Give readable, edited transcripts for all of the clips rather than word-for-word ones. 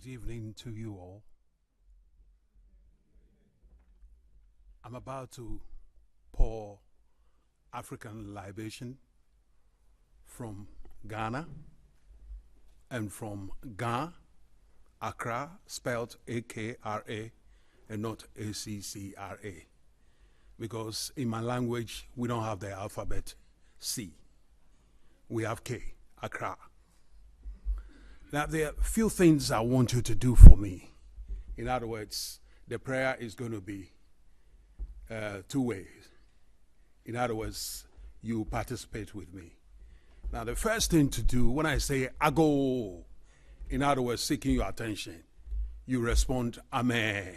evening to you all. I'm about to pour African libation from Ghana and from Ghana, Accra, spelled A-K-R-A and not A-C-C-R-A. Because in my language, we don't have the alphabet C. We have K, Accra. Now, there are a few things I want you to do for me. In other words, the prayer is going to be two ways. In other words, you participate with me. Now, the first thing to do, when I say ago, in other words, seeking your attention, you respond, Amen.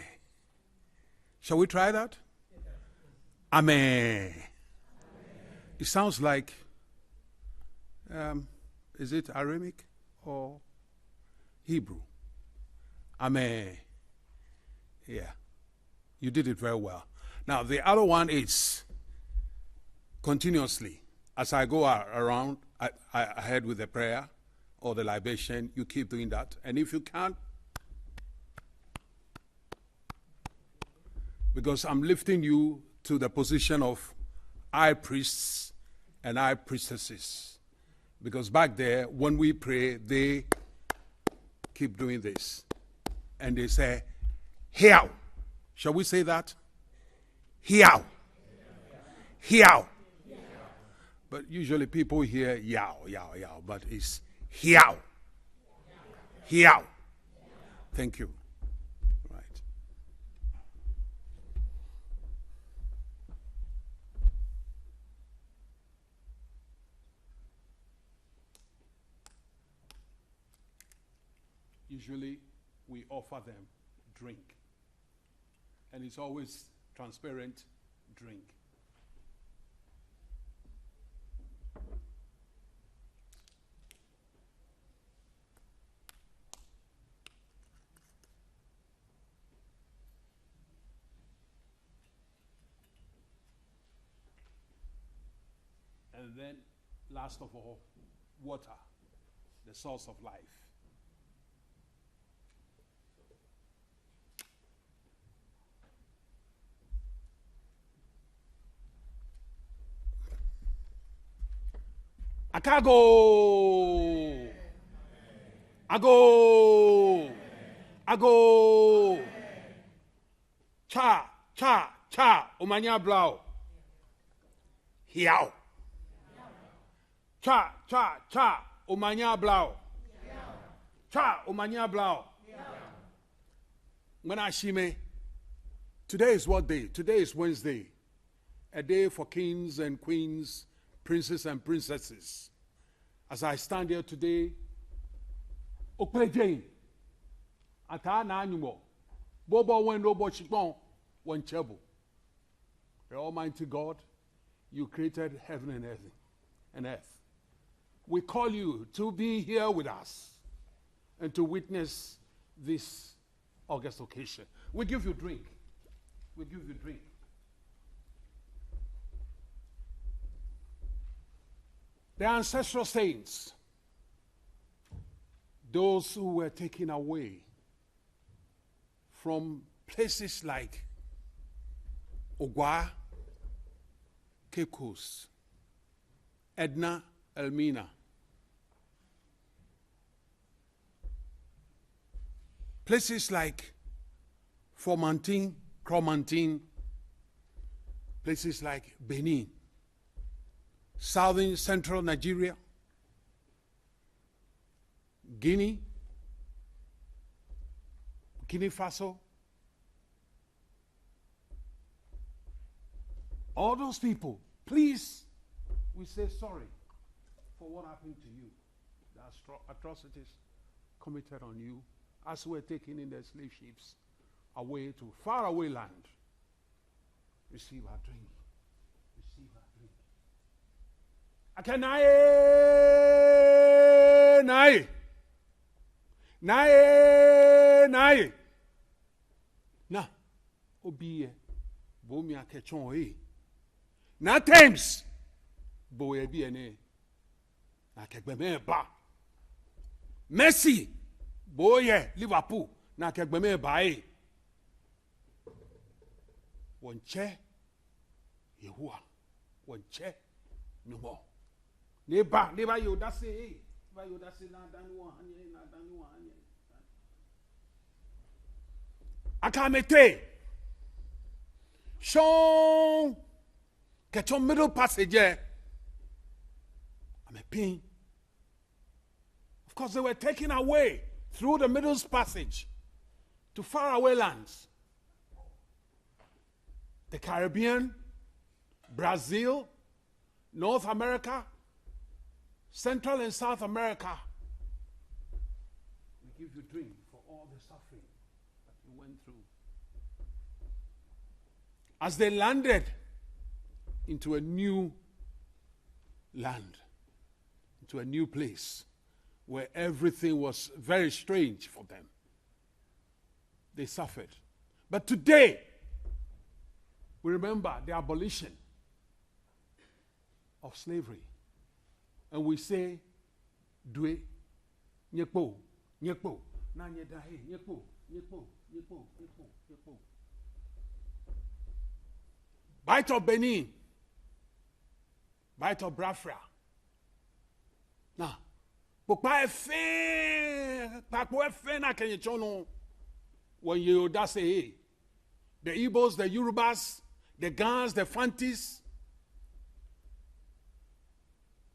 Shall we try that? Amen. It sounds like, is it Aramaic or Hebrew? Amen. Yeah. You did it very well. Now, the other one is continuously. As I go around, ahead with the prayer or the libation, you keep doing that. And if you can't, because I'm lifting you to the position of high priests and high priestesses. Because back there, when we pray, they keep doing this. And they say, Hiao. Shall we say that? Hiao. Hiao. But usually people hear yao, yao, yao. But it's hiao. Hiao. Thank you. Right. Usually we offer them drink. And it's always transparent drink. And then, last of all, water, the source of life. Akago! Ago! Ago! Cha! Cha! Cha! Umanya blau! Hiao! Cha! Cha! Cha! Umanya blau! Cha! Umanya blau! Manashime, today is what day? Today is Wednesday. A day for kings and queens, princes and princesses. As I stand here today, Okpejane, Ata na anyumo, Bobo wendo bochipon, wanchebo. The Almighty God, you created heaven and earth. We call you to be here with us and to witness this August occasion. We give you drink. We give you drink. The ancestral saints, those who were taken away from places like Ogwa, Cape Coast, Edna, Elmina, places like Formantin, Cromantin, places like Benin, southern central Nigeria, Guinea, Guinea Faso, all those people, please, we say sorry for what happened to you, the atrocities committed on you as we're taken in the slave ships away to faraway land. Receive our drink. Receive our drink. Akanaye, nae, nae, nae. Na, obiye, bomi akechon e. Na Thames, boye biene, na kegbeme ba. Mercy, Boye Liverpool na kegbeme bae. Wonche Yehowa wonche no more. Neba yoda say ba yoda say na danu anye na danu anye. Akamete Shon get your middle passage. I'm a pain. Of course, they were taken away through the middle passage to faraway lands. The Caribbean, Brazil, North America, Central and South America. We give you drink for all the suffering that you went through. As they landed into a new land, into a new place where everything was very strange for them, they suffered. But today, we remember the abolition of slavery. And we say, Dwe, Nyekpo, Nyekpo, Nanyedahe, Nyekpo, Nyekpo, Nyekpo, Nyekpo, Nyekpo. Bite of Benin, Bite of Biafra. Now, Pokpa Efe na Kenyechono, when you da say, the Igbos, the Yorubas, the Gans, the Fantis,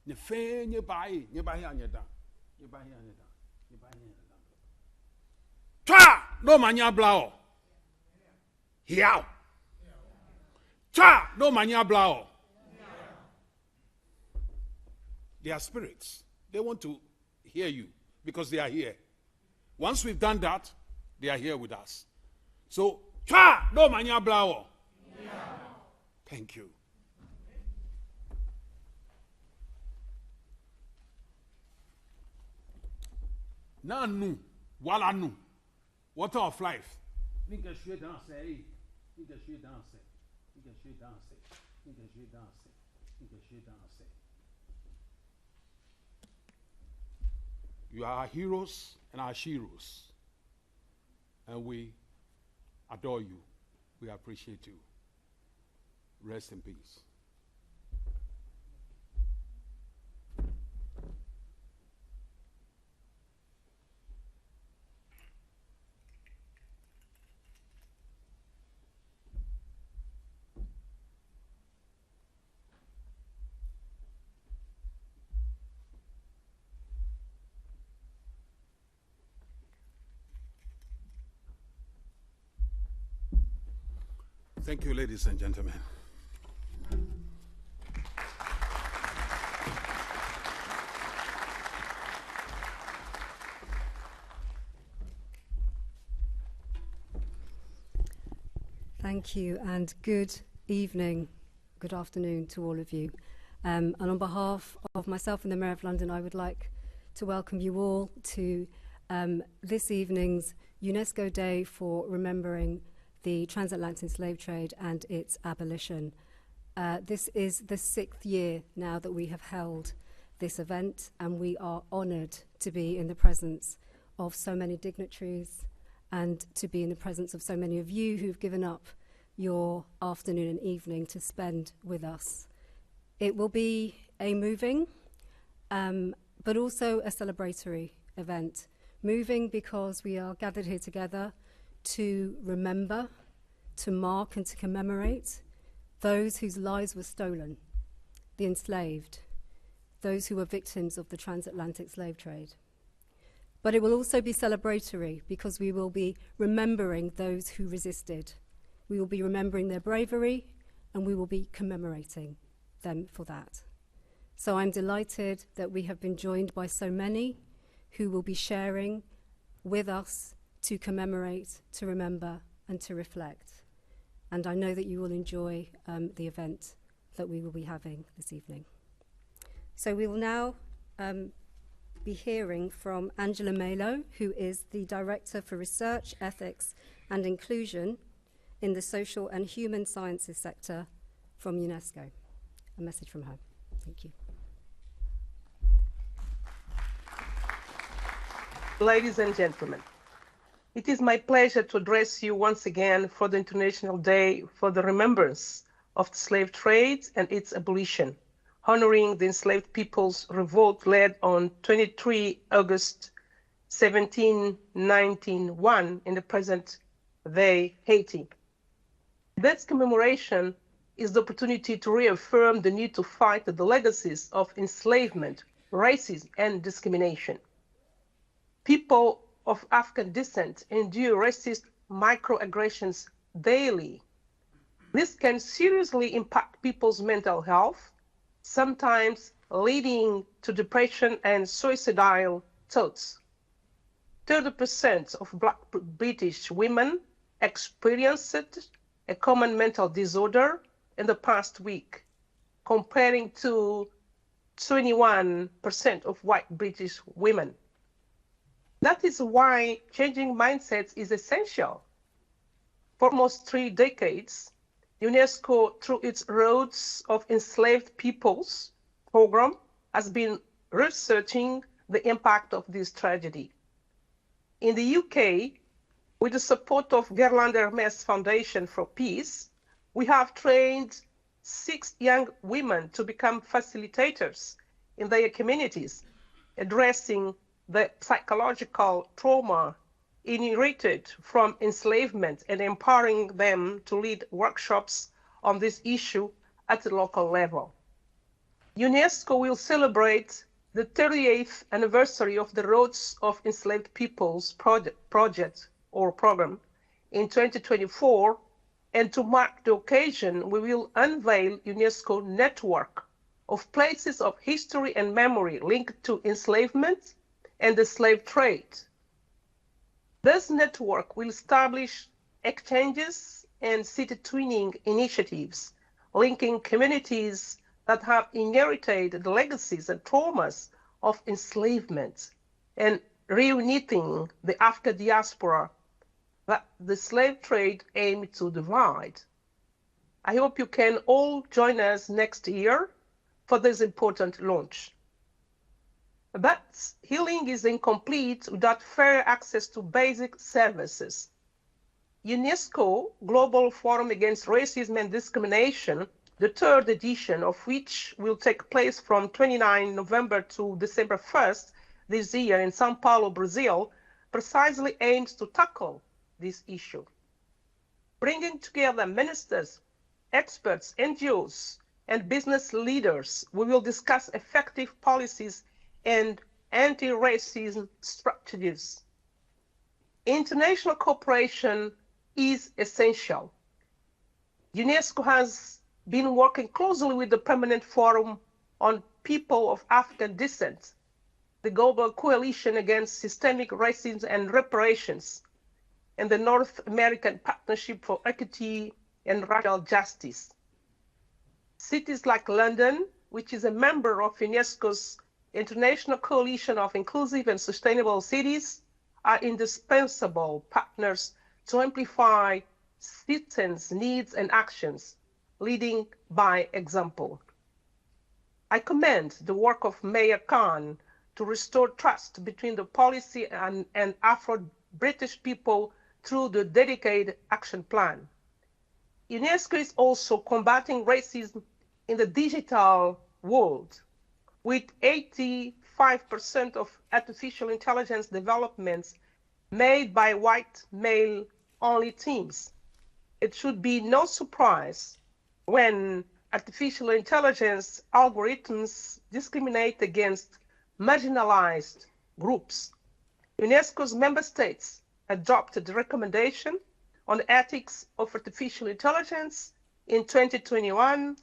Nefe Nyebahi, Nyebahi Anyeda, Nyebahi Anyeda, Nyebahi Anyeda. Twa no manya blao. Hiao. Twa no manya blao. They are spirits. They want to hear you because they are here. Once we've done that, they are here with us. So, twa no manya blao. Thank you. Nanu, wala nu, water of life. Nigga shwe danse, nigga shwe danse, nigga shwe danse, nigga shwe danse, nigga shwe danse. You are our heroes and our sheroes, and we adore you. We appreciate you. Rest in peace. Thank you, ladies and gentlemen. Thank you, and good evening, good afternoon to all of you. And on behalf of myself and the Mayor of London, I would like to welcome you all to this evening's UNESCO Day for remembering the transatlantic slave trade and its abolition. This is the 6th year now that we have held this event, and we are honoured to be in the presence of so many dignitaries and to be in the presence of so many of you who've given up your afternoon and evening to spend with us. It will be a moving, but also a celebratory event. Moving because we are gathered here together to remember, to mark and to commemorate those whose lives were stolen, the enslaved, those who were victims of the transatlantic slave trade. But it will also be celebratory because we will be remembering those who resisted. We will be remembering their bravery, and we will be commemorating them for that. So I'm delighted that we have been joined by so many who will be sharing with us to commemorate, to remember, and to reflect. And I know that you will enjoy the event that we will be having this evening. So we will now be hearing from Angela Melo, who is the Director for Research, Ethics and Inclusion in the Social and Human Sciences sector from UNESCO. A message from her. Thank you. Ladies and gentlemen, it is my pleasure to address you once again for the International Day for the Remembrance of the Slave Trade and its Abolition, honoring the enslaved people's revolt led on 23 August 1791 in the present-day Haiti. This commemoration is the opportunity to reaffirm the need to fight the legacies of enslavement, racism, and discrimination. People of African descent endure racist microaggressions daily. This can seriously impact people's mental health, sometimes leading to depression and suicidal thoughts. 30% of Black British women experienced a common mental disorder in the past week, comparing to 21% of white British women. That is why changing mindsets is essential. For almost 3 decades, UNESCO, through its Roads of Enslaved Peoples program, has been researching the impact of this tragedy. In the UK, with the support of Gerland Hermes Foundation for Peace, we have trained 6 young women to become facilitators in their communities, addressing the psychological trauma inherited from enslavement and empowering them to lead workshops on this issue at the local level. UNESCO will celebrate the 38th anniversary of the Roads of Enslaved Peoples project or program in 2024, and to mark the occasion, we will unveil UNESCO network of places of history and memory linked to enslavement and the slave trade. This network will establish exchanges and city twinning initiatives, linking communities that have inherited the legacies and traumas of enslavement and reuniting the African diaspora that the slave trade aimed to divide. I hope you can all join us next year for this important launch. But healing is incomplete without fair access to basic services. UNESCO Global Forum Against Racism and Discrimination, the 3rd edition of which will take place from 29 November to December 1st this year in São Paulo, Brazil, precisely aims to tackle this issue. Bringing together ministers, experts, NGOs, and business leaders, we will discuss effective policies and anti-racism strategies. International cooperation is essential. UNESCO has been working closely with the Permanent Forum on People of African Descent, the Global Coalition Against Systemic Racism and Reparations, and the North American Partnership for Equity and Racial Justice. Cities like London, which is a member of UNESCO's International Coalition of Inclusive and Sustainable Cities, are indispensable partners to amplify citizens' needs and actions, leading by example. I commend the work of Mayor Khan to restore trust between the policy and Afro-British people through the dedicated action plan. UNESCO is also combating racism in the digital world, with 85% of artificial intelligence developments made by white male-only teams. It should be no surprise when artificial intelligence algorithms discriminate against marginalized groups. UNESCO's member states adopted the recommendation on the ethics of artificial intelligence in 2021,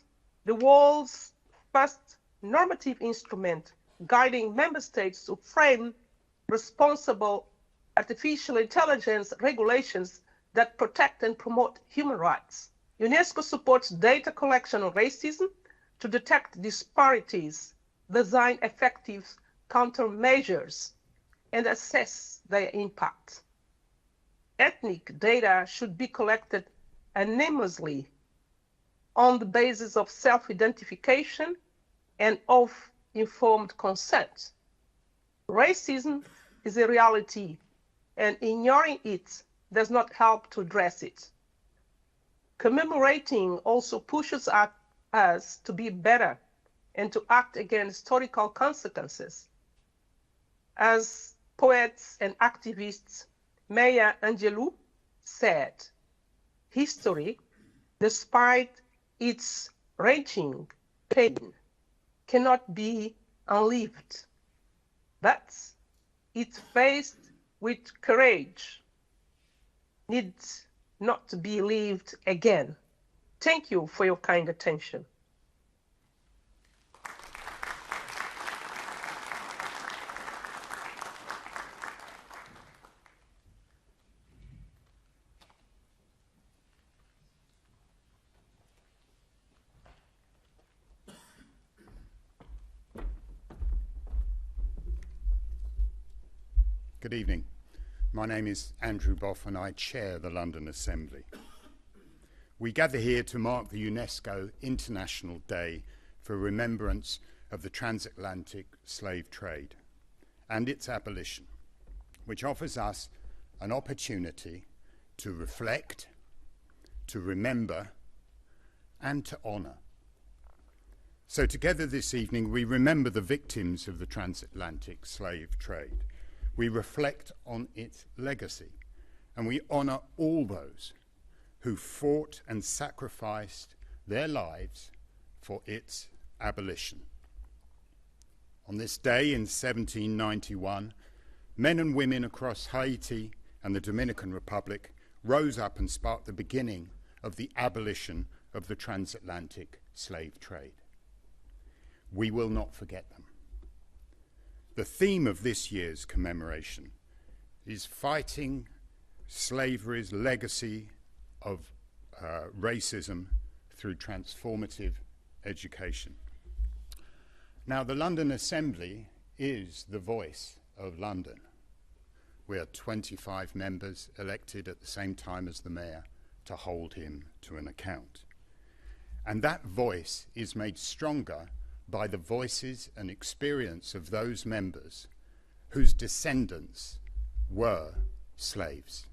the world's first normative instrument guiding member states to frame responsible artificial intelligence regulations that protect and promote human rights. UNESCO supports data collection on racism to detect disparities, design effective countermeasures, and assess their impact. Ethnic data should be collected anonymously on the basis of self-identification and of informed consent. Racism is a reality, and ignoring it does not help to address it. Commemorating also pushes us to be better and to act against historical consequences. As poets and activists Maya Angelou said, history, despite its raging pain, cannot be unlived, but it faced with courage needs not to be lived again. Thank you for your kind attention. Good evening. My name is Andrew Boff and I chair the London Assembly. We gather here to mark the UNESCO International Day for Remembrance of the Transatlantic Slave Trade and its abolition, which offers us an opportunity to reflect, to remember, and to honour. So together this evening we remember the victims of the transatlantic slave trade. We reflect on its legacy, and we honour all those who fought and sacrificed their lives for its abolition. On this day in 1791, men and women across Haiti and the Dominican Republic rose up and sparked the beginning of the abolition of the transatlantic slave trade. We will not forget them. The theme of this year's commemoration is fighting slavery's legacy of racism through transformative education. Now, the London Assembly is the voice of London. We are 25 members elected at the same time as the mayor to hold him to an account. And that voice is made stronger by the voices and experience of those members whose descendants were slaves.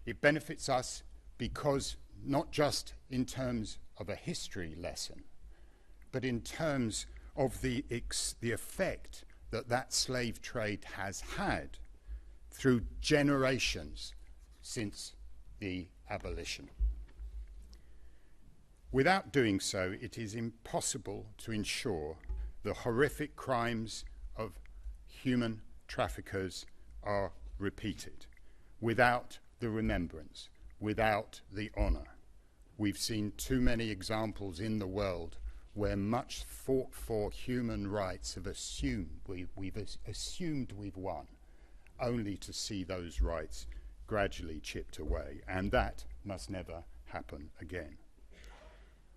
It benefits us because not just in terms of a history lesson, but in terms of the effect that that slave trade has had through generations since the abolition. Without doing so, it is impossible to ensure the horrific crimes of human traffickers are repeated without the remembrance, without the honour. We've seen too many examples in the world where much fought for human rights have assumed we've won, only to see those rights gradually chipped away, and that must never happen again.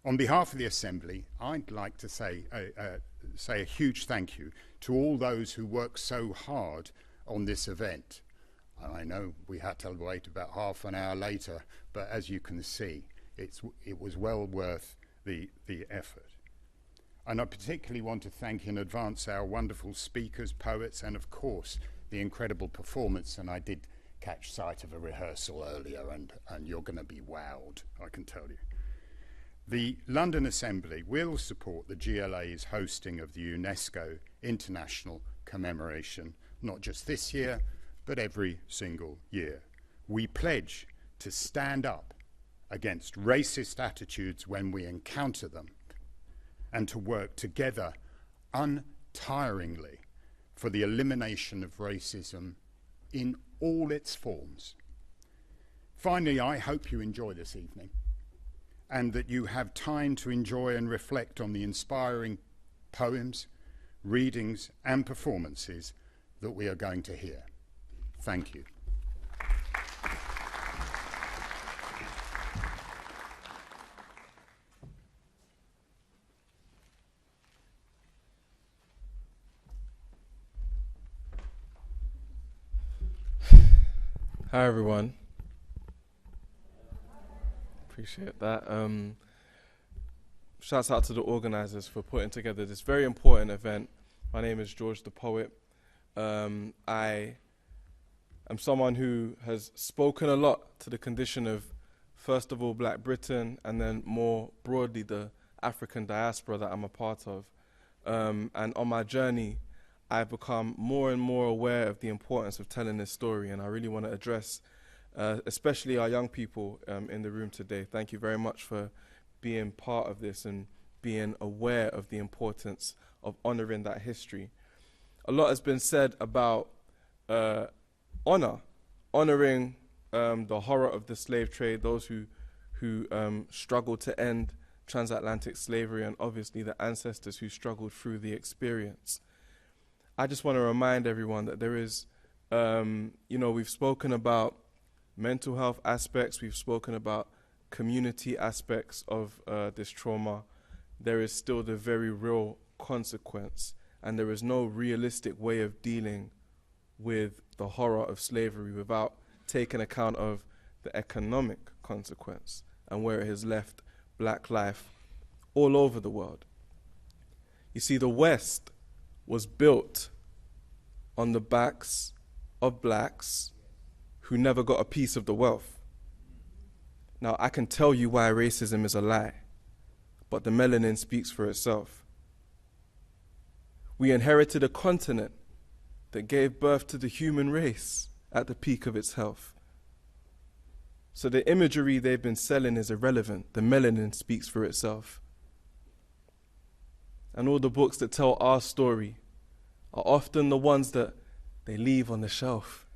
On behalf of the Assembly, I'd like to say a huge thank you to all those who worked so hard on this event. I know we had to wait about half an hour later, but as you can see, it was well worth the effort. And I particularly want to thank in advance our wonderful speakers, poets, and of course the incredible performance. And I did catch sight of a rehearsal earlier, and you're going to be wowed, I can tell you. The London Assembly will support the GLA's hosting of the UNESCO International Commemoration, not just this year, but every single year. We pledge to stand up against racist attitudes when we encounter them, and to work together untiringly for the elimination of racism in all its forms. Finally, I hope you enjoy this evening, and that you have time to enjoy and reflect on the inspiring poems, readings, and performances that we are going to hear. Thank you. Hi everyone. Appreciate that. Shouts out to the organisers for putting together this very important event. My name is George the Poet. I am someone who has spoken a lot to the condition of, first of all, Black Britain, and then more broadly the African diaspora that I'm a part of. And on my journey, I've become more and more aware of the importance of telling this story, and I really want to address especially our young people in the room today. Thank you very much for being part of this and being aware of the importance of honoring that history. A lot has been said about honoring the horror of the slave trade, those who struggled to end transatlantic slavery, and obviously the ancestors who struggled through the experience. I just want to remind everyone that there is, we've spoken about mental health aspects, we've spoken about community aspects of this trauma. There is still the very real consequence, and there is no realistic way of dealing with the horror of slavery without taking account of the economic consequence and where it has left Black life all over the world. You see, the West was built on the backs of Blacks who never got a piece of the wealth. Now, I can tell you why racism is a lie, but the melanin speaks for itself. We inherited a continent that gave birth to the human race at the peak of its health. So the imagery they've been selling is irrelevant. The melanin speaks for itself. And all the books that tell our story are often the ones that they leave on the shelf.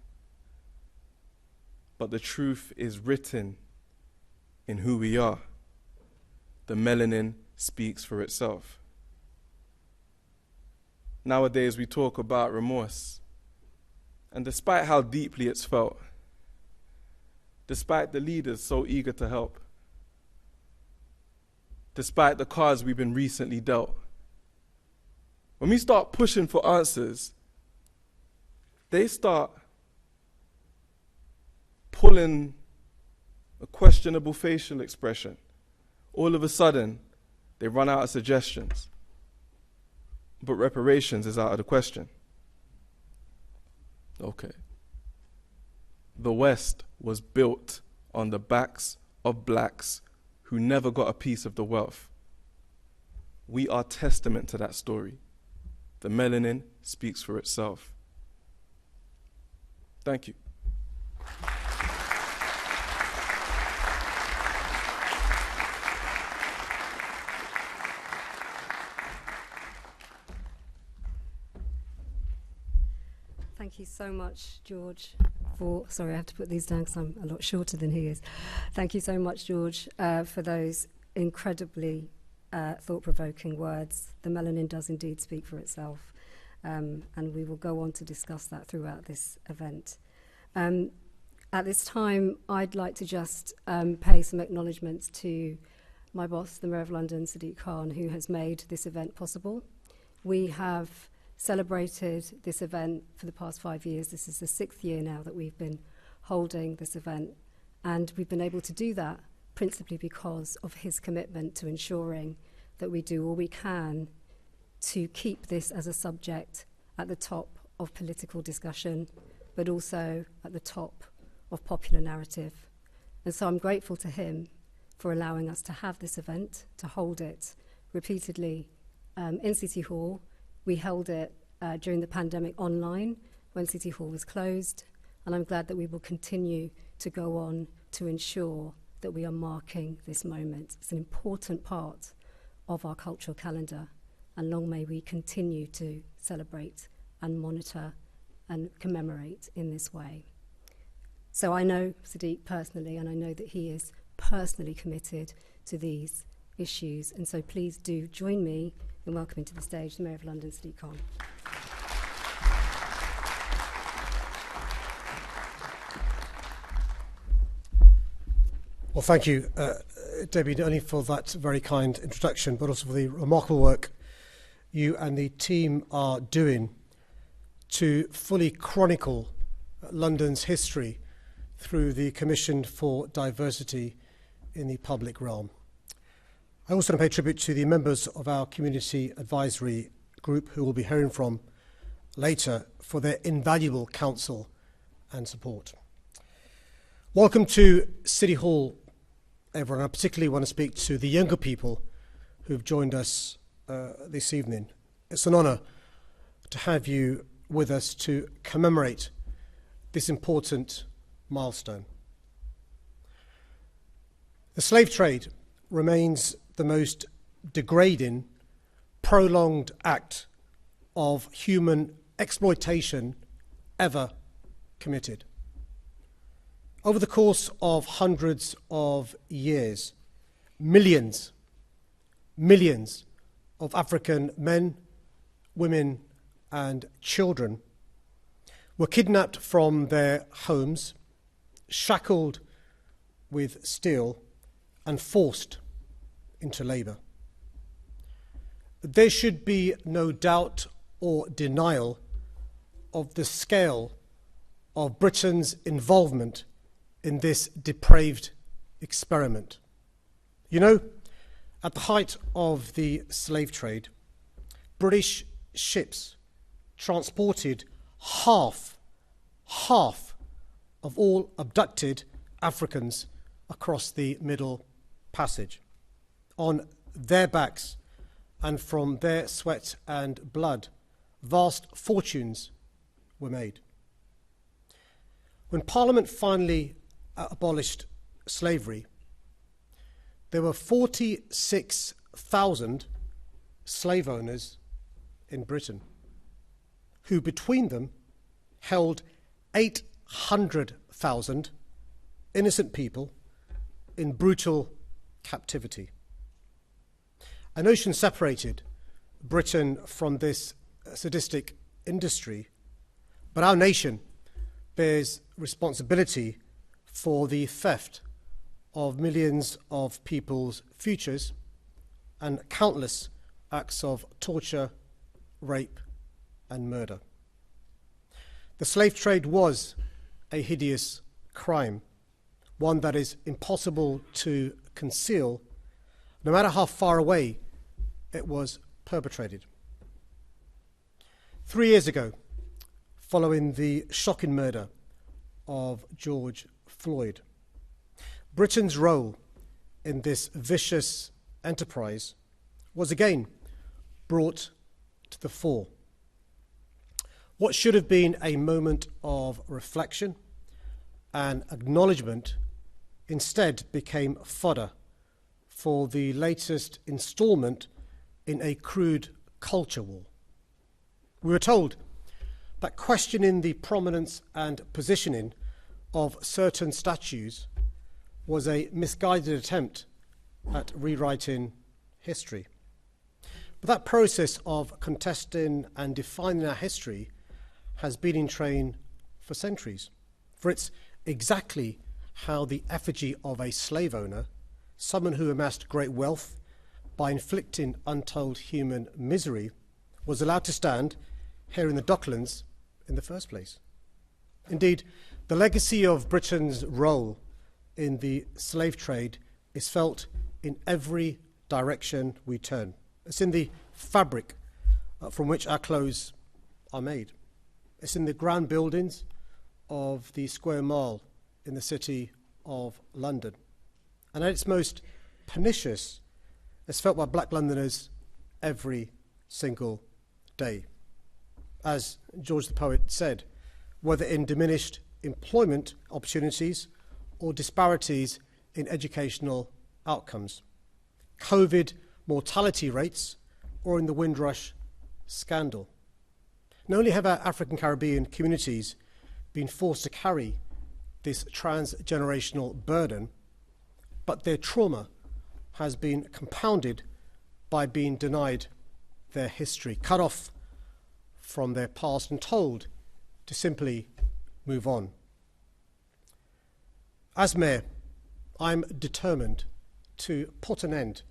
But the truth is written in who we are. The melanin speaks for itself. Nowadays we talk about remorse. And despite how deeply it's felt, despite the leaders so eager to help, despite the cards we've been recently dealt, when we start pushing for answers, they start pulling a questionable facial expression. All of a sudden, they run out of suggestions. But reparations is out of the question. Okay. The West was built on the backs of Blacks who never got a piece of the wealth. We are testament to that story. The melanin speaks for itself. Thank you. Thank you so much, George, sorry, I have to put these down because I'm a lot shorter than he is. Thank you so much, George, for those incredibly thought-provoking words. The melanin does indeed speak for itself, and we will go on to discuss that throughout this event. At this time, I'd like to just pay some acknowledgements to my boss, the Mayor of London, Sadiq Khan, who has made this event possible. We have celebrated this event for the past 5 years. This is the 6th year now that we've been holding this event, and we've been able to do that principally because of his commitment to ensuring that we do all we can to keep this as a subject at the top of political discussion, but also at the top of popular narrative. And so I'm grateful to him for allowing us to have this event, to hold it repeatedly in City Hall. We held it during the pandemic online when City Hall was closed, and I'm glad that we will continue to go on to ensure that we are marking this moment. It's an important part of our cultural calendar, and long may we continue to celebrate and monitor and commemorate in this way. So I know Sadiq personally, and I know that he is personally committed to these issues, and so please do join me in welcoming to the stage the Mayor of London, Sadiq Khan. Well, thank you, Debbie, not only for that very kind introduction, but also for the remarkable work you and the team are doing to fully chronicle London's history through the Commission for Diversity in the Public Realm. I also want to pay tribute to the members of our Community Advisory Group who we'll be hearing from later for their invaluable counsel and support. Welcome to City Hall, everyone. I particularly want to speak to the younger people who've joined us this evening. It's an honour to have you with us to commemorate this important milestone. The slave trade remains the most degrading, prolonged act of human exploitation ever committed. Over the course of hundreds of years, millions of African men, women, and children were kidnapped from their homes, shackled with steel, and forced into labour. There should be no doubt or denial of the scale of Britain's involvement in this depraved experiment. You know, at the height of the slave trade, British ships transported half of all abducted Africans across the Middle Passage. On their backs and from their sweat and blood, vast fortunes were made. When Parliament finally abolished slavery, there were 46,000 slave owners in Britain, who between them held 800,000 innocent people in brutal captivity. A notion separated Britain from this sadistic industry, but our nation bears responsibility for the theft of millions of people's futures and countless acts of torture, rape, and murder. The slave trade was a hideous crime, one that is impossible to conceal, no matter how far away it was perpetrated. 3 years ago, following the shocking murder of George Floyd, Britain's role in this vicious enterprise was again brought to the fore. What should have been a moment of reflection and acknowledgement instead became fodder for the latest instalment in a crude culture war. We were told that questioning the prominence and positioning of certain statues was a misguided attempt at rewriting history. But that process of contesting and defining our history has been in train for centuries. For it's exactly how the effigy of a slave owner, someone who amassed great wealth by inflicting untold human misery, was allowed to stand here in the Docklands in the first place. Indeed, the legacy of Britain's role in the slave trade is felt in every direction we turn. It's in the fabric from which our clothes are made. It's in the grand buildings of the Square Mile in the city of London. And at its most pernicious, it's felt by black Londoners every single day. As George the poet said, whether in diminished employment opportunities or disparities in educational outcomes, COVID mortality rates, or in the Windrush scandal. Not only have our African Caribbean communities been forced to carry this transgenerational burden, but their trauma has been compounded by being denied their history, cut off from their past and told to simply move on. As Mayor, I'm determined to put an end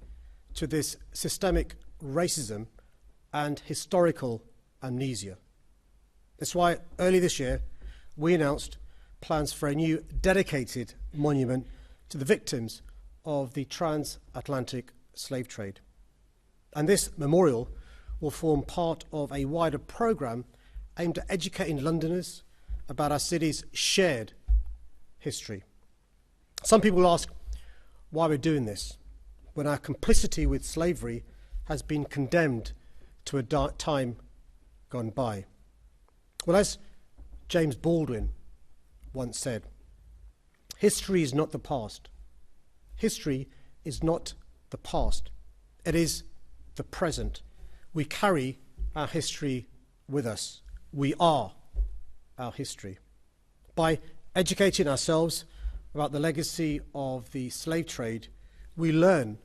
to this systemic racism and historical amnesia. That's why early this year we announced plans for a new dedicated monument to the victims of the Transatlantic slave trade. And this memorial will form part of a wider programme aimed at educating Londoners about our city's shared history. Some people ask why we're doing this when our complicity with slavery has been condemned to a dark time gone by. Well, as James Baldwin once said, history is not the past. History is not the past. It is the present. We carry our history with us. We are our history. By educating ourselves about the legacy of the slave trade, we learn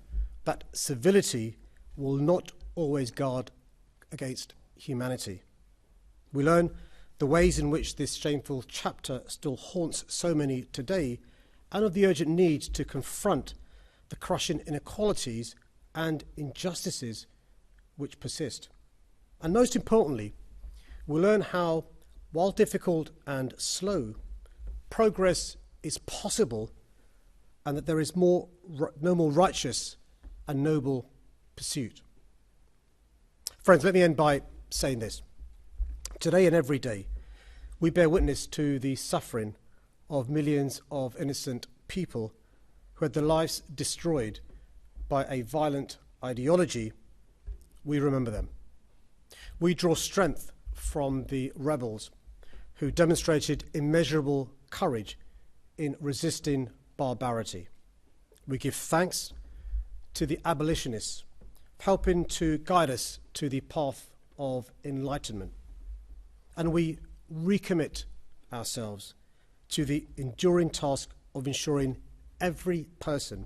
that civility will not always guard against humanity. We learn the ways in which this shameful chapter still haunts so many today, and of the urgent need to confront the crushing inequalities and injustices which persist. And most importantly, we learn how, while difficult and slow, progress is possible, and that there is no more righteous and noble pursuit. Friends, let me end by saying this. Today and every day, we bear witness to the suffering of millions of innocent people who had their lives destroyed by a violent ideology. We remember them. We draw strength from the rebels who demonstrated immeasurable courage in resisting barbarity. We give thanks to the abolitionists, helping to guide us to the path of enlightenment. And we recommit ourselves to the enduring task of ensuring every person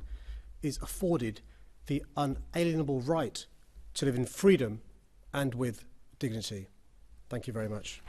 is afforded the unalienable right to live in freedom and with dignity. Thank you very much.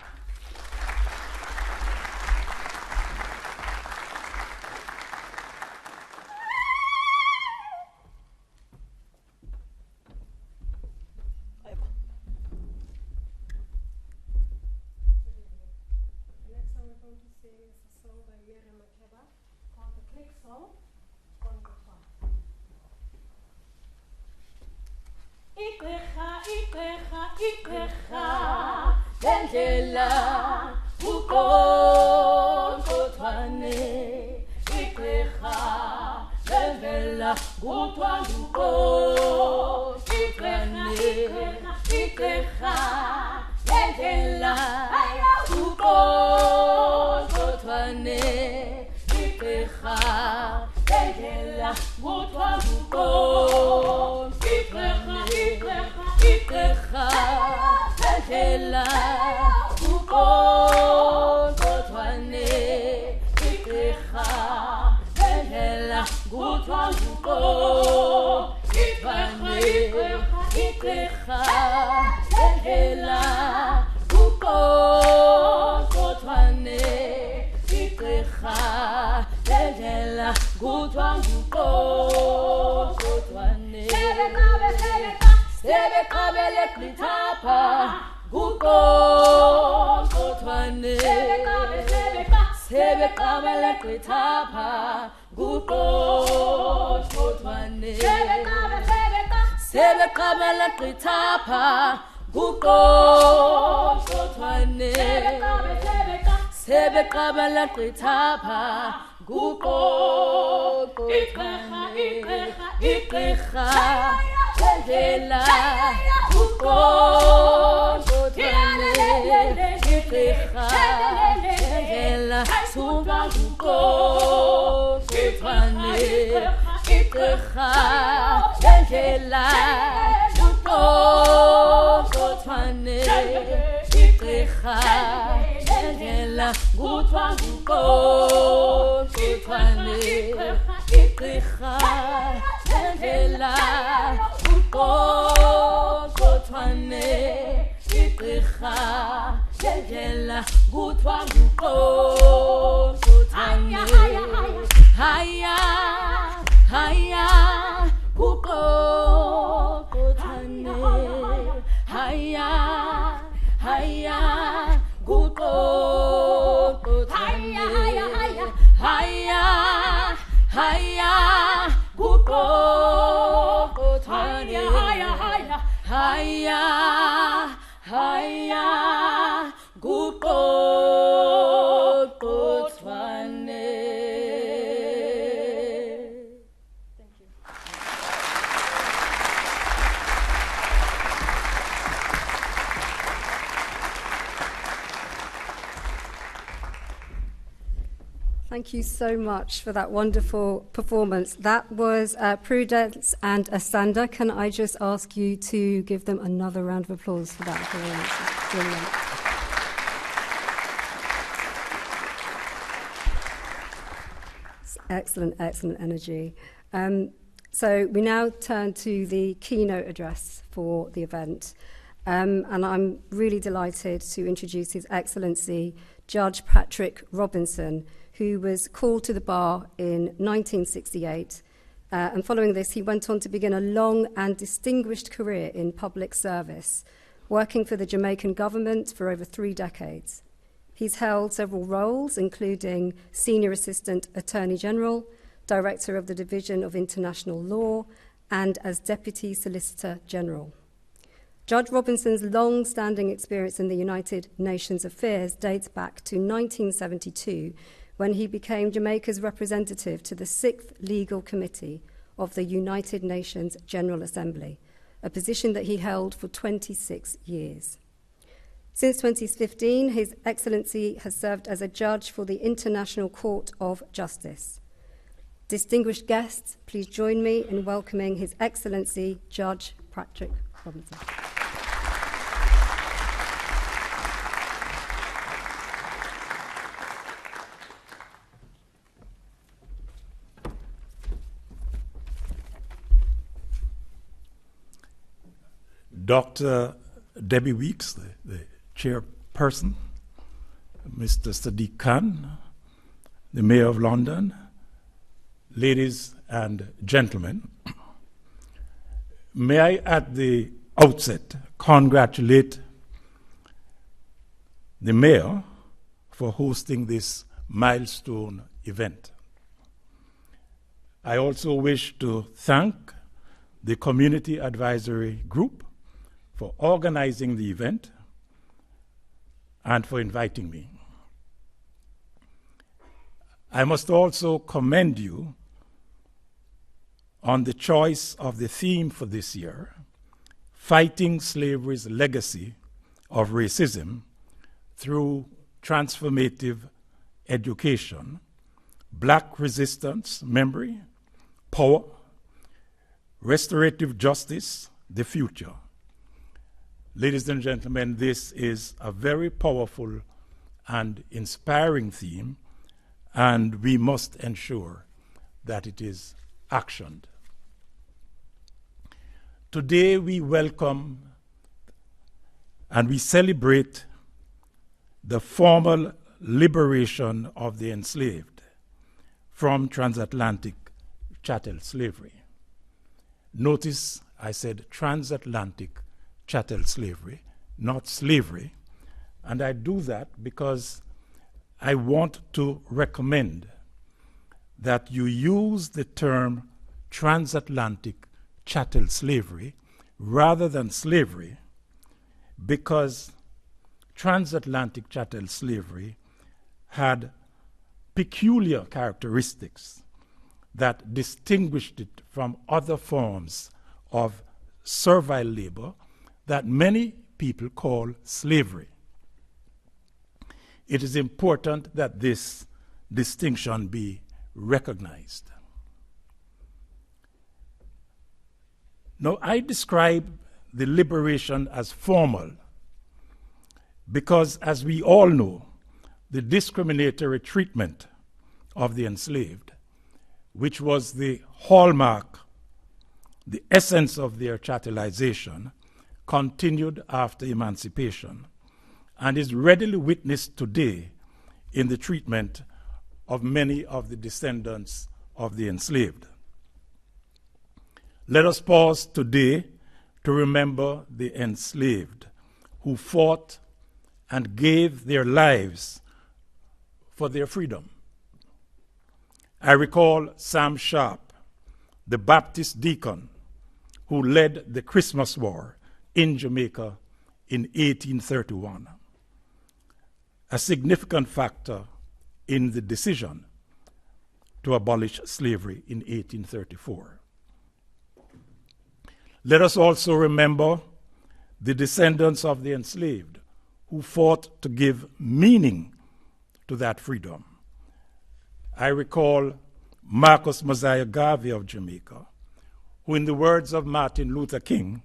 Thank you so much for that wonderful performance. That was Prudence and Asanda. Can I just ask you to give them another round of applause for that performance? Brilliant. Excellent, excellent energy. So we now turn to the keynote address for the event. And I'm really delighted to introduce His Excellency Judge Patrick Robinson, who was called to the bar in 1968. And following this, he went on to begin a long and distinguished career in public service, working for the Jamaican government for over 3 decades. He's held several roles, including Senior Assistant Attorney General, Director of the Division of International Law, and as Deputy Solicitor General. Judge Robinson's long-standing experience in the United Nations affairs dates back to 1972, when he became Jamaica's representative to the 6th Legal Committee of the United Nations General Assembly, a position that he held for 26 years. Since 2015, His Excellency has served as a judge for the International Court of Justice. Distinguished guests, please join me in welcoming His Excellency Judge Patrick Robinson. Dr. Debbie Weeks, the chairperson, Mr. Sadiq Khan, the Mayor of London, ladies and gentlemen, may I at the outset congratulate the Mayor for hosting this milestone event. I also wish to thank the Community Advisory Group for organizing the event and for inviting me. I must also commend you on the choice of the theme for this year, Fighting Slavery's Legacy of Racism Through Transformative Education, Black Resistance, Memory, Power, Restorative Justice, the Future. Ladies and gentlemen, this is a very powerful and inspiring theme, and we must ensure that it is actioned. Today we welcome and we celebrate the formal liberation of the enslaved from transatlantic chattel slavery. Notice I said transatlantic chattel slavery, not slavery, and I do that because I want to recommend that you use the term transatlantic chattel slavery rather than slavery, because transatlantic chattel slavery had peculiar characteristics that distinguished it from other forms of servile labor that many people call slavery. It is important that this distinction be recognized. Now, I describe the liberation as formal because, as we all know, the discriminatory treatment of the enslaved, which was the hallmark, the essence of their chattelization, continued after emancipation and is readily witnessed today in the treatment of many of the descendants of the enslaved. Let us pause today to remember the enslaved who fought and gave their lives for their freedom. I recall Sam Sharp, the Baptist deacon who led the Christmas War in Jamaica in 1831, a significant factor in the decision to abolish slavery in 1834. Let us also remember the descendants of the enslaved who fought to give meaning to that freedom. I recall Marcus Mosiah Garvey of Jamaica, who, in the words of Martin Luther King,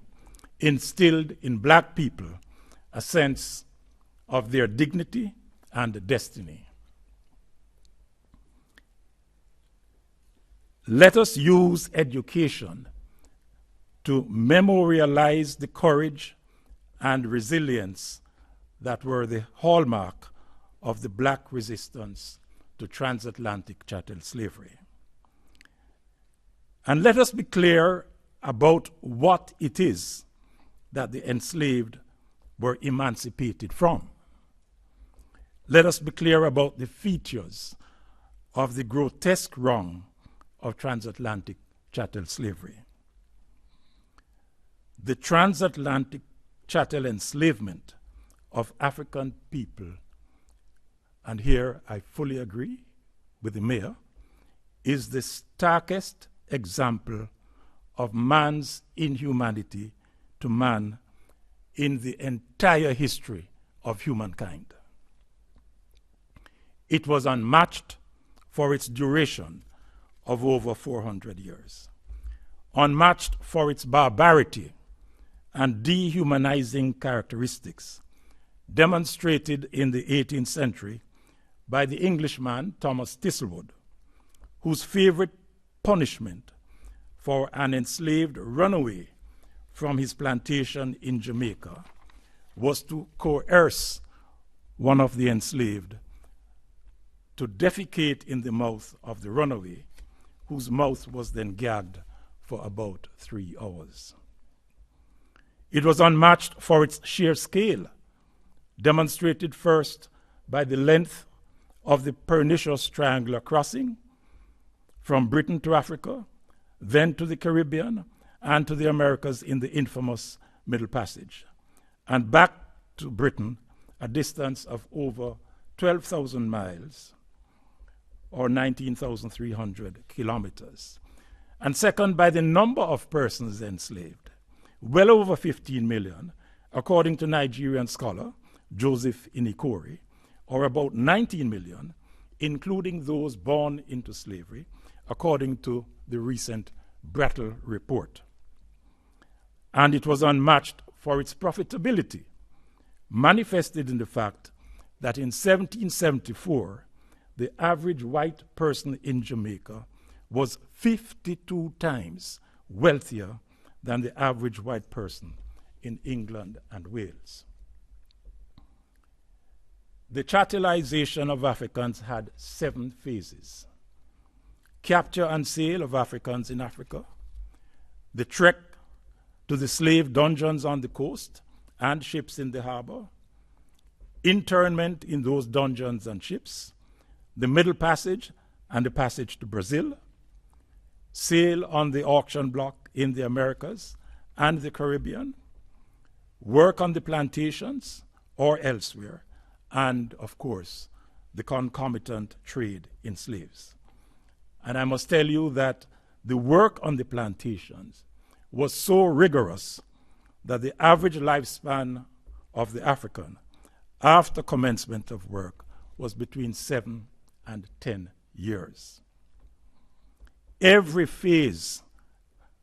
instilled in black people a sense of their dignity and destiny. Let us use education to memorialize the courage and resilience that were the hallmark of the black resistance to transatlantic chattel slavery. And let us be clear about what it is that the enslaved were emancipated from. Let us be clear about the features of the grotesque wrong of transatlantic chattel slavery. The transatlantic chattel enslavement of African people, and here I fully agree with the mayor, is the starkest example of man's inhumanity to man in the entire history of humankind. It was unmatched for its duration of over 400 years, unmatched for its barbarity and dehumanizing characteristics, demonstrated in the 18th century by the Englishman Thomas Thistlewood, whose favorite punishment for an enslaved runaway from his plantation in Jamaica was to coerce one of the enslaved to defecate in the mouth of the runaway, whose mouth was then gagged for about 3 hours. It was unmatched for its sheer scale, demonstrated first by the length of the pernicious triangular crossing from Britain to Africa, then to the Caribbean, and to the Americas in the infamous Middle Passage, and back to Britain, a distance of over 12,000 miles, or 19,300 kilometers. And second, by the number of persons enslaved, well over 15 million, according to Nigerian scholar Joseph Inikori, or about 19 million, including those born into slavery, according to the recent Brattle report. And it was unmatched for its profitability, manifested in the fact that in 1774, the average white person in Jamaica was 52 times wealthier than the average white person in England and Wales. The chattelization of Africans had 7 phases. Capture and sale of Africans in Africa, the trek to the slave dungeons on the coast and ships in the harbor, internment in those dungeons and ships, the Middle Passage and the passage to Brazil, sale on the auction block in the Americas and the Caribbean, work on the plantations or elsewhere, and, of course, the concomitant trade in slaves. And I must tell you that the work on the plantations was so rigorous that the average lifespan of the African after commencement of work was between 7 and 10 years. Every phase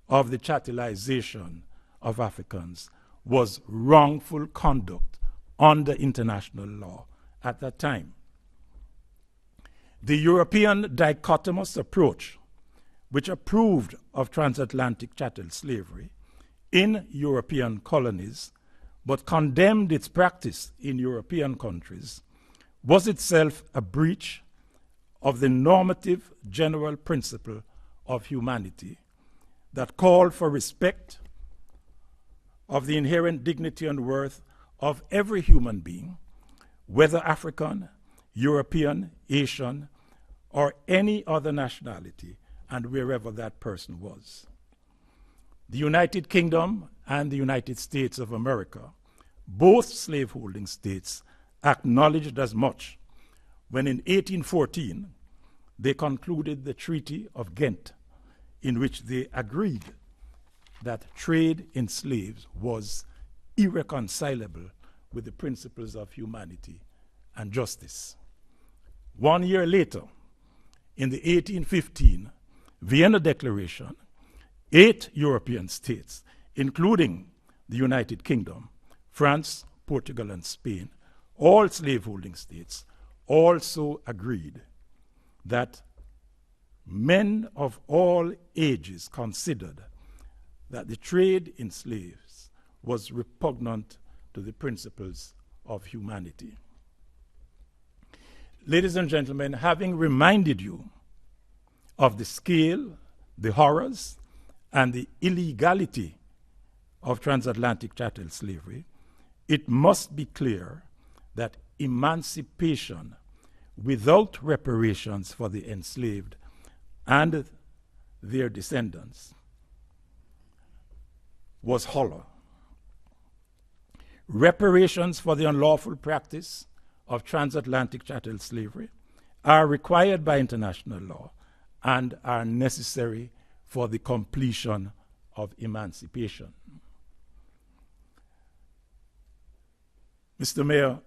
of the chattelization of Africans was wrongful conduct under international law at that time. The European dichotomous approach, which approved of transatlantic chattel slavery in European colonies but condemned its practice in European countries, was itself a breach of the normative general principle of humanity that called for respect of the inherent dignity and worth of every human being, whether African, European, Asian, or any other nationality, and wherever that person was. The United Kingdom and the United States of America, both slaveholding states, acknowledged as much when in 1814 they concluded the Treaty of Ghent, in which they agreed that trade in slaves was irreconcilable with the principles of humanity and justice. 1 year later, in the 1815 Vienna Declaration, 8 European states, including the United Kingdom, France, Portugal, and Spain, all slaveholding states, also agreed that men of all ages considered that the trade in slaves was repugnant to the principles of humanity. Ladies and gentlemen, having reminded you of the scale, the horrors, and the illegality of transatlantic chattel slavery, it must be clear that emancipation without reparations for the enslaved and their descendants was hollow. Reparations for the unlawful practice of transatlantic chattel slavery are required by international law and are necessary for the completion of emancipation. Mr. Mayor,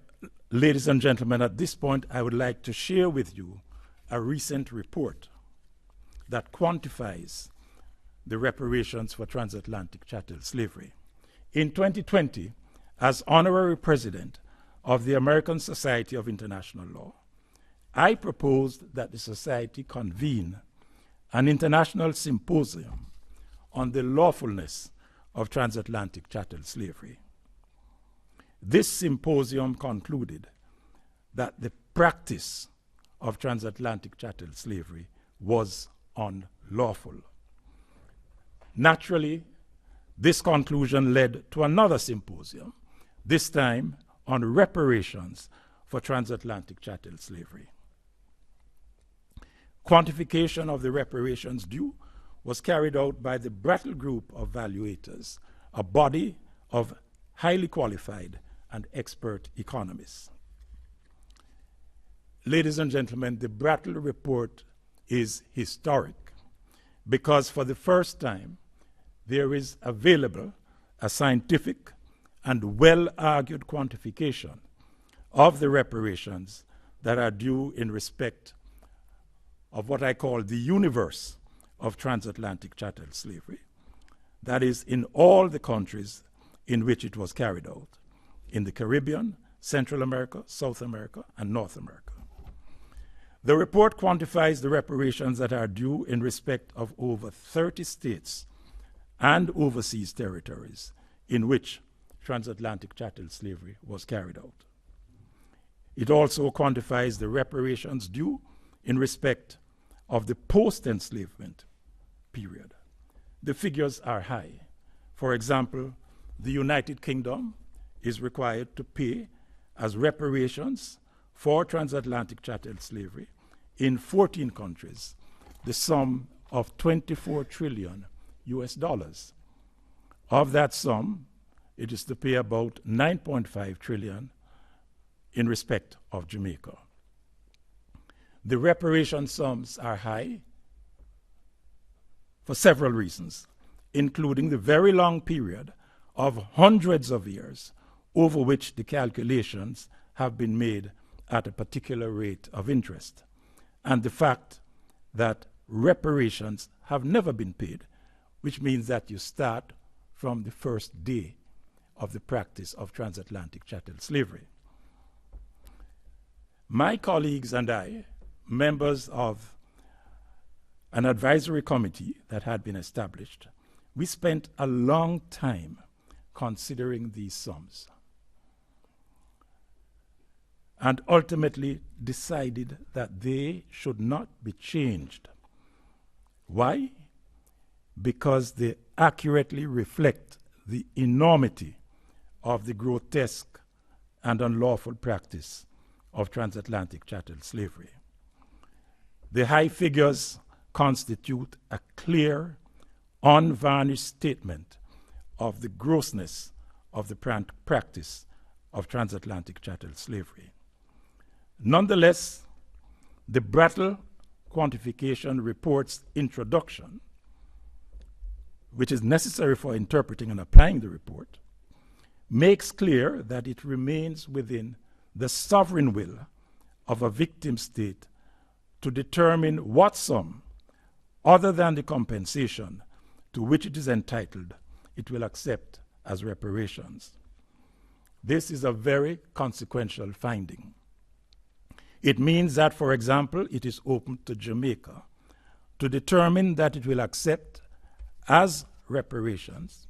ladies and gentlemen, at this point I would like to share with you a recent report that quantifies the reparations for transatlantic chattel slavery. In 2020, as honorary president of the American Society of International Law, I proposed that the society convene an international symposium on the lawfulness of transatlantic chattel slavery. This symposium concluded that the practice of transatlantic chattel slavery was unlawful. Naturally, this conclusion led to another symposium, this time on reparations for transatlantic chattel slavery. Quantification of the reparations due was carried out by the Brattle Group of Valuators, a body of highly qualified and expert economists. Ladies and gentlemen, the Brattle report is historic because for the first time there is available a scientific and well-argued quantification of the reparations that are due in respect of what I call the universe of transatlantic chattel slavery, that is, in all the countries in which it was carried out, in the Caribbean, Central America, South America, and North America. The report quantifies the reparations that are due in respect of over 30 states and overseas territories in which transatlantic chattel slavery was carried out. It also quantifies the reparations due in respect of the post-enslavement period. The figures are high. For example, the United Kingdom is required to pay as reparations for transatlantic chattel slavery in 14 countries the sum of 24 trillion US dollars. Of that sum, it is to pay about 9.5 trillion in respect of Jamaica. The reparation sums are high for several reasons, including the very long period of hundreds of years over which the calculations have been made at a particular rate of interest, and the fact that reparations have never been paid, which means that you start from the first day of the practice of transatlantic chattel slavery. My colleagues and I, members of an advisory committee that had been established, we spent a long time considering these sums and ultimately decided that they should not be changed. Why? Because they accurately reflect the enormity of the grotesque and unlawful practice of transatlantic chattel slavery. The high figures constitute a clear, unvarnished statement of the grossness of the practice of transatlantic chattel slavery. Nonetheless, the Brattle quantification report's introduction, which is necessary for interpreting and applying the report, makes clear that it remains within the sovereign will of a victim state to determine what sum, other than the compensation to which it is entitled, it will accept as reparations. This is a very consequential finding. It means that, for example, it is open to Jamaica to determine that it will accept as reparations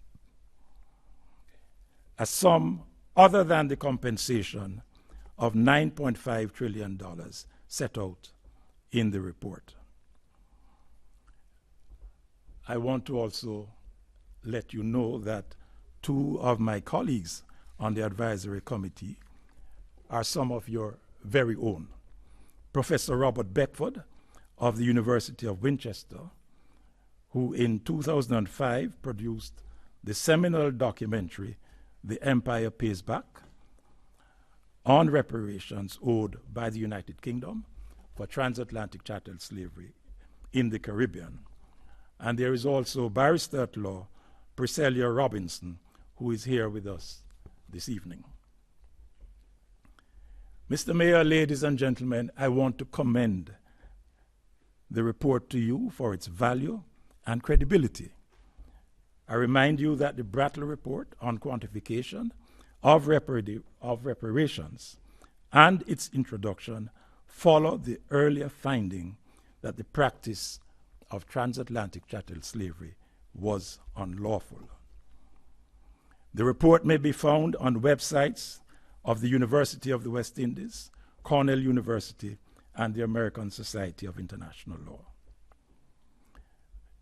a sum other than the compensation of $9.5 trillion set out in the report. I want to also let you know that two of my colleagues on the advisory committee are some of your very own. Professor Robert Beckford of the University of Winchester, who in 2005 produced the seminal documentary, The Empire Pays Back, on reparations owed by the United Kingdom for transatlantic chattel slavery in the Caribbean. And there is also barrister at law, Priscilla Robinson, who is here with us this evening. Mr. Mayor, ladies and gentlemen, I want to commend the report to you for its value and credibility. I remind you that the Brattle Report on quantification of reparations and its introduction follow the earlier finding that the practice of transatlantic chattel slavery was unlawful. The report may be found on websites of the University of the West Indies, Cornell University, and the American Society of International Law.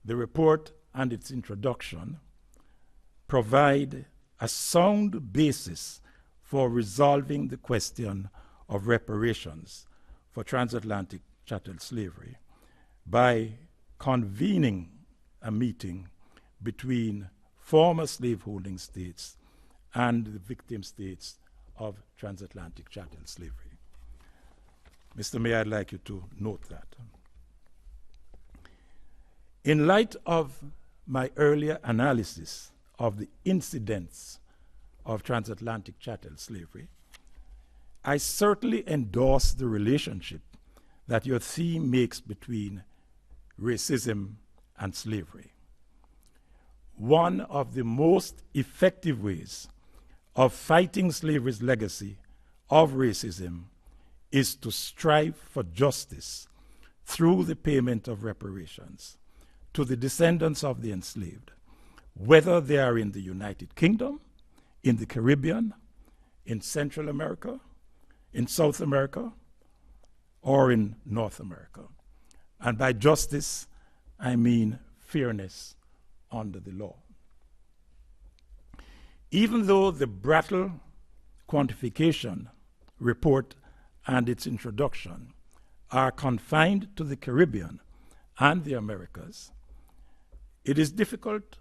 The report and its introduction provide a sound basis for resolving the question of reparations for transatlantic chattel slavery by convening a meeting between former slaveholding states and the victim states of transatlantic chattel slavery. Mr. Mayor, I'd like you to note that. In light of my earlier analysis of the incidents of transatlantic chattel slavery, I certainly endorse the relationship that your theme makes between racism and slavery. One of the most effective ways of fighting slavery's legacy of racism is to strive for justice through the payment of reparations to the descendants of the enslaved, whether they are in the United Kingdom, in the Caribbean, in Central America, in South America, or in North America. And by justice, I mean fairness under the law. Even though the Brattle quantification report and its introduction are confined to the Caribbean and the Americas, it is difficult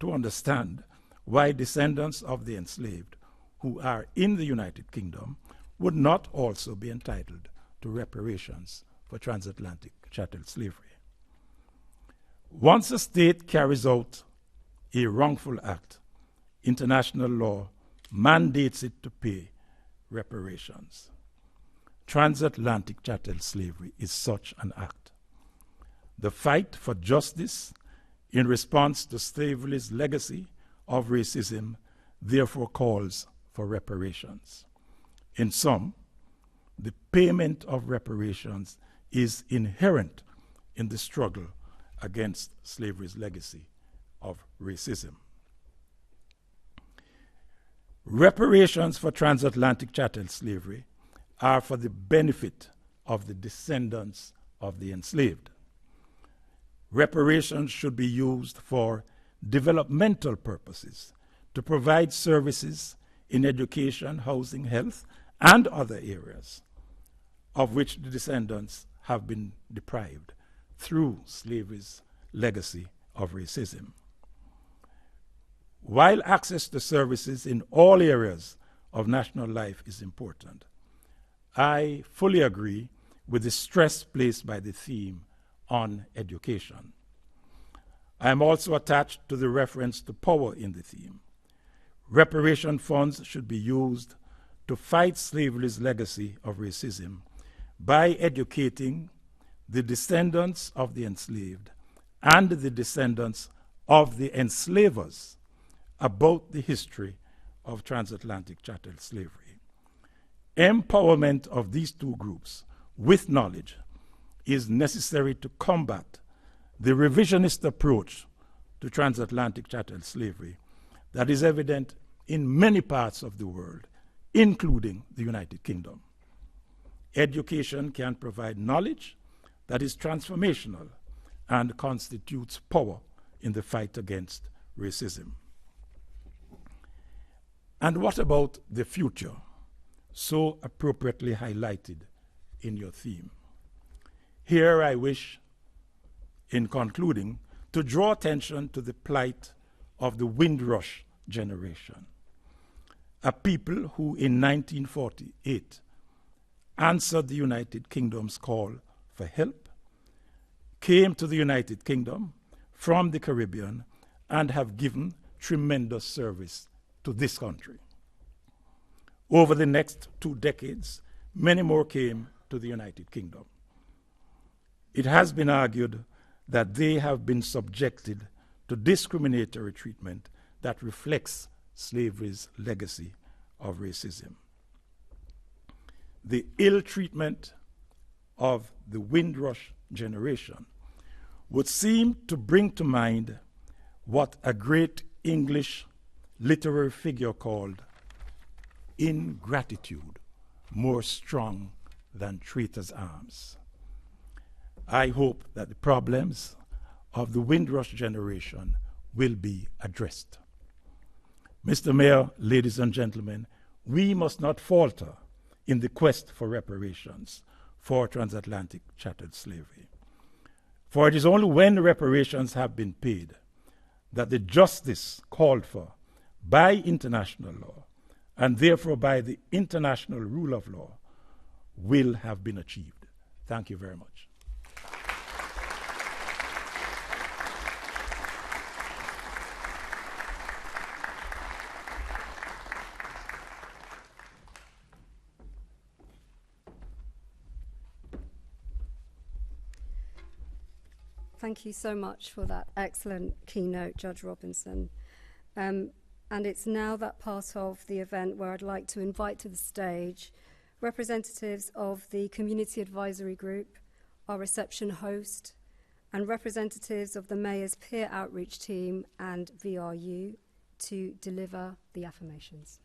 to understand why descendants of the enslaved who are in the United Kingdom would not also be entitled to reparations for transatlantic chattel slavery. Once a state carries out a wrongful act, international law mandates it to pay reparations. Transatlantic chattel slavery is such an act. The fight for justice in response to slavery's legacy of racism therefore calls for reparations. In sum, the payment of reparations is inherent in the struggle against slavery's legacy of racism. Reparations for transatlantic chattel slavery are for the benefit of the descendants of the enslaved. Reparations should be used for developmental purposes to provide services in education, housing, health, and other areas of which the descendants have been deprived through slavery's legacy of racism. While access to services in all areas of national life is important, I fully agree with the stress placed by the theme on education. I am also attached to the reference to power in the theme. Reparation funds should be used to fight slavery's legacy of racism by educating the descendants of the enslaved and the descendants of the enslavers about the history of transatlantic chattel slavery. Empowerment of these two groups with knowledge is necessary to combat the revisionist approach to transatlantic chattel slavery that is evident in many parts of the world, including the United Kingdom. Education can provide knowledge that is transformational and constitutes power in the fight against racism. And what about the future, so appropriately highlighted in your theme? Here I wish, in concluding, to draw attention to the plight of the Windrush generation, a people who in 1948 answered the United Kingdom's call for help, came to the United Kingdom from the Caribbean, and have given tremendous service to this country. Over the next 2 decades, many more came to the United Kingdom. It has been argued that they have been subjected to discriminatory treatment that reflects slavery's legacy of racism. The ill treatment of the Windrush generation would seem to bring to mind what a great English literary figure called ingratitude more strong than traitors' arms. I hope that the problems of the Windrush generation will be addressed. Mr. Mayor, ladies and gentlemen, we must not falter in the quest for reparations for transatlantic chattel slavery. For it is only when reparations have been paid that the justice called for by international law, and therefore by the international rule of law, will have been achieved. Thank you very much. Thank you so much for that excellent keynote, Judge Robinson. And it's now that part of the event where I'd like to invite to the stage representatives of the Community Advisory Group, our reception host, and representatives of the Mayor's Peer Outreach Team and VRU to deliver the affirmations.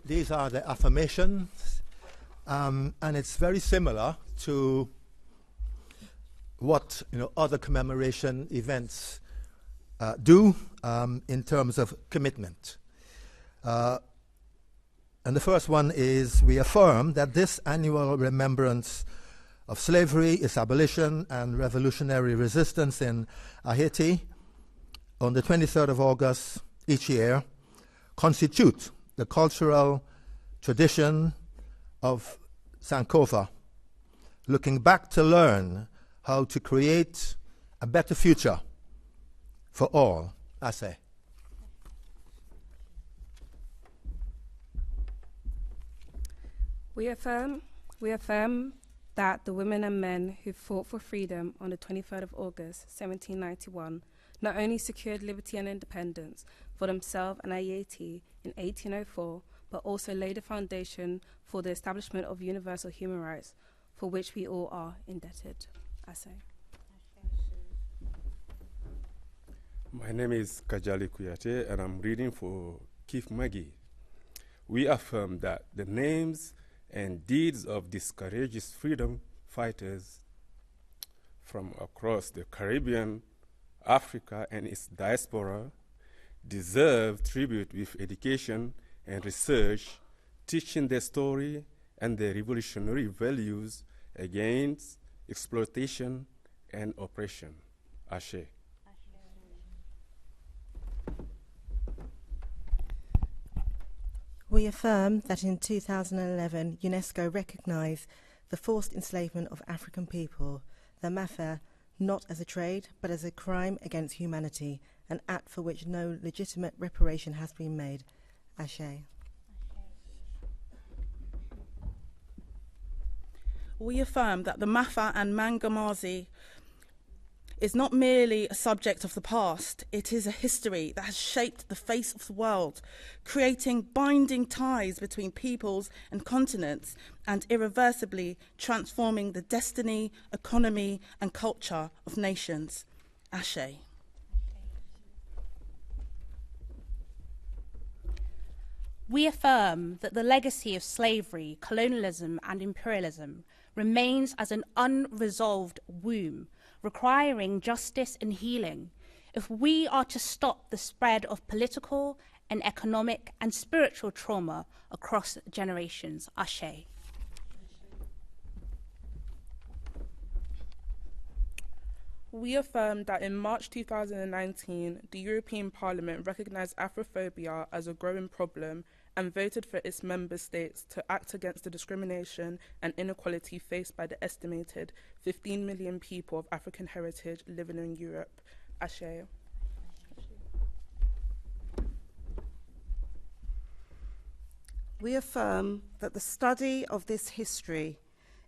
These are the affirmations, and it's very similar to what other commemoration events do in terms of commitment. And the first one is, we affirm that this annual remembrance of slavery, its abolition, and revolutionary resistance in Haiti on the 23rd of August each year constitute the cultural tradition of Sankofa, looking back to learn how to create a better future for all, I say. We affirm that the women and men who fought for freedom on the 23rd of August, 1791, not only secured liberty and independence for themselves and Haiti in 1804, but also laid a foundation for the establishment of universal human rights, for which we all are indebted. I say. My name is Kajali Kuyate, and I'm reading for Keith Maggie. We affirm that the names and deeds of these courageous freedom fighters from across the Caribbean, Africa, and its diaspora deserve tribute with education and research, teaching their story and their revolutionary values against exploitation and oppression. Ashe. We affirm that in 2011, UNESCO recognised the forced enslavement of African people, the Mafa, not as a trade, but as a crime against humanity, an act for which no legitimate reparation has been made. Ashe. We affirm that the Mafa and Mangamazi is not merely a subject of the past, it is a history that has shaped the face of the world, creating binding ties between peoples and continents and irreversibly transforming the destiny, economy and culture of nations. Ashe. We affirm that the legacy of slavery, colonialism and imperialism remains as an unresolved wound, requiring justice and healing if we are to stop the spread of political and economic and spiritual trauma across generations. Ashe. We affirm that in March 2019, the European Parliament recognised Afrophobia as a growing problem and voted for its member states to act against the discrimination and inequality faced by the estimated 15 million people of African heritage living in Europe. Ashe. We affirm that the study of this history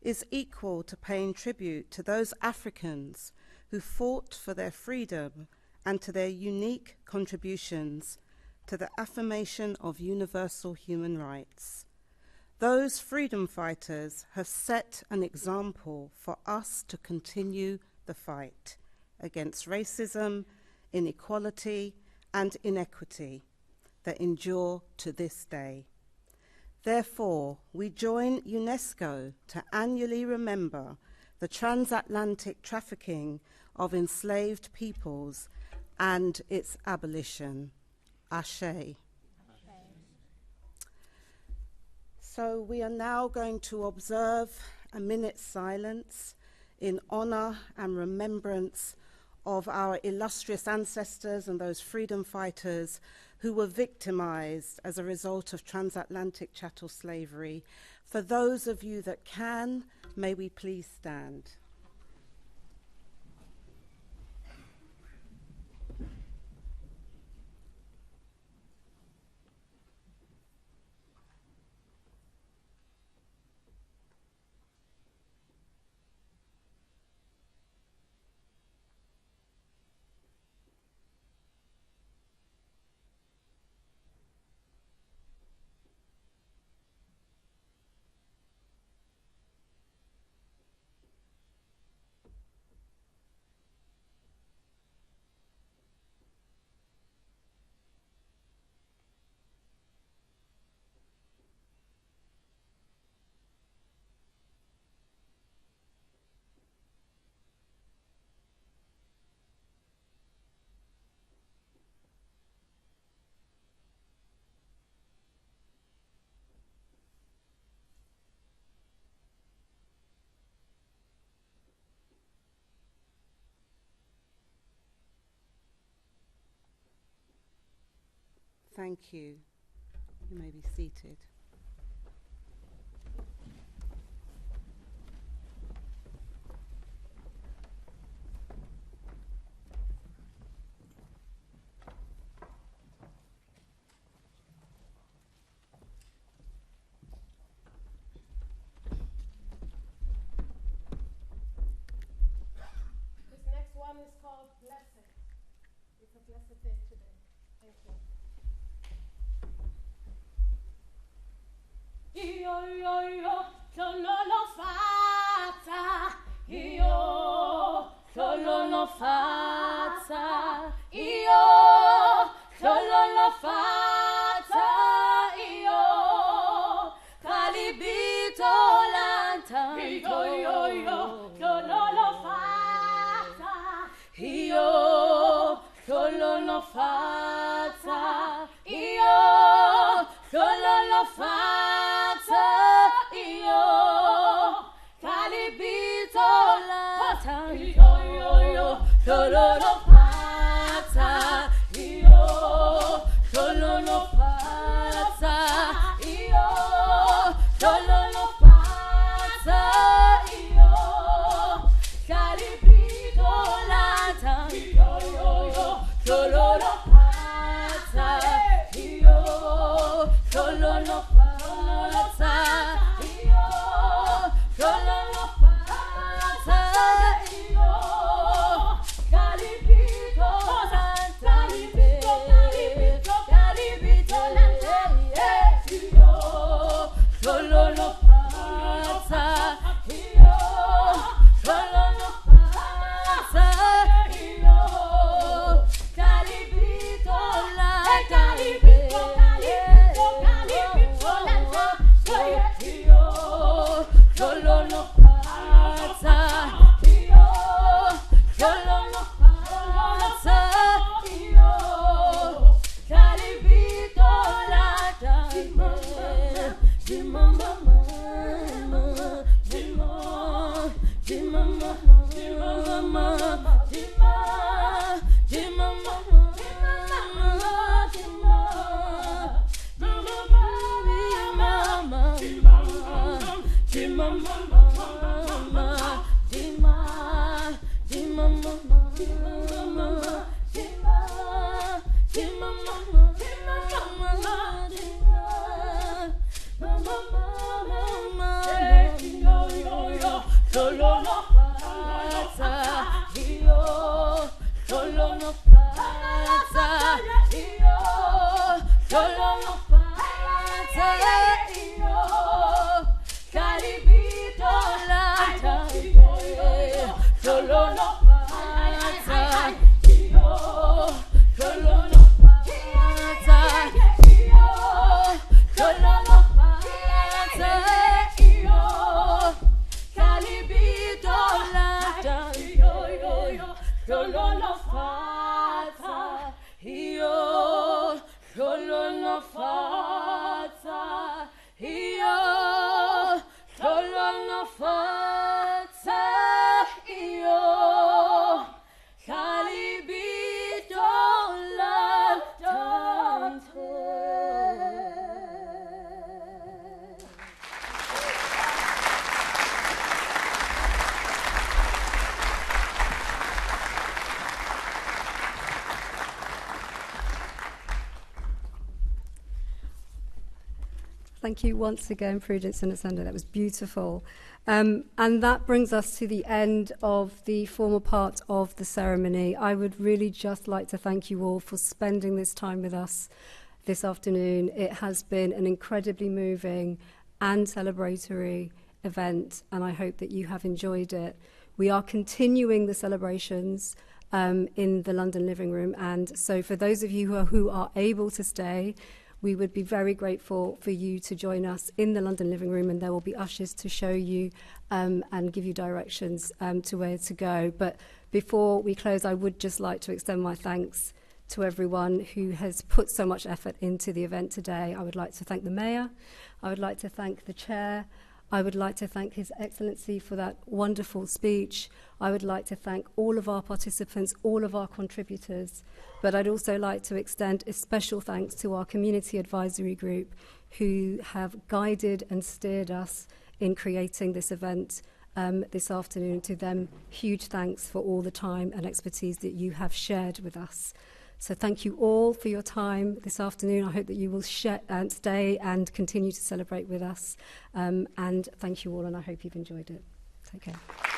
is equal to paying tribute to those Africans who fought for their freedom and to their unique contributions to the affirmation of universal human rights. Those freedom fighters have set an example for us to continue the fight against racism, inequality, and inequity that endure to this day. Therefore, we join UNESCO to annually remember the transatlantic trafficking of enslaved peoples and its abolition. Ashe. So we are now going to observe a minute's silence in honor and remembrance of our illustrious ancestors and those freedom fighters who were victimized as a result of transatlantic chattel slavery. For those of you that can, may we please stand. Thank you. You may be seated. This next one is called Blessed. It's a blessed day today. Thank you. Io, solo fatta. Io, solo fatta. Io, solo fatta. Io, calibito l'antanto. Io, solo fatta. Io, solo fatta. Io, solo fatta. Solo lo pazza, io solo lo pazza, Thank you once again, Prudence and Asanda. That was beautiful. And that brings us to the end of the formal part of the ceremony. I would really just like to thank you all for spending this time with us this afternoon. It has been an incredibly moving and celebratory event, and I hope that you have enjoyed it. We are continuing the celebrations in the London Living Room, and so for those of you who are able to stay, we would be very grateful for you to join us in the London Living Room, and there will be ushers to show you and give you directions to where to go. But before we close, I would just like to extend my thanks to everyone who has put so much effort into the event today. I would like to thank the Mayor. I would like to thank the Chair. I would like to thank His Excellency for that wonderful speech. I would like to thank all of our participants, all of our contributors. But I'd also like to extend a special thanks to our Community Advisory Group who have guided and steered us in creating this event this afternoon. To them, huge thanks for all the time and expertise that you have shared with us. So thank you all for your time this afternoon. I hope that you will stay and continue to celebrate with us. And thank you all, and I hope you've enjoyed it. Take care.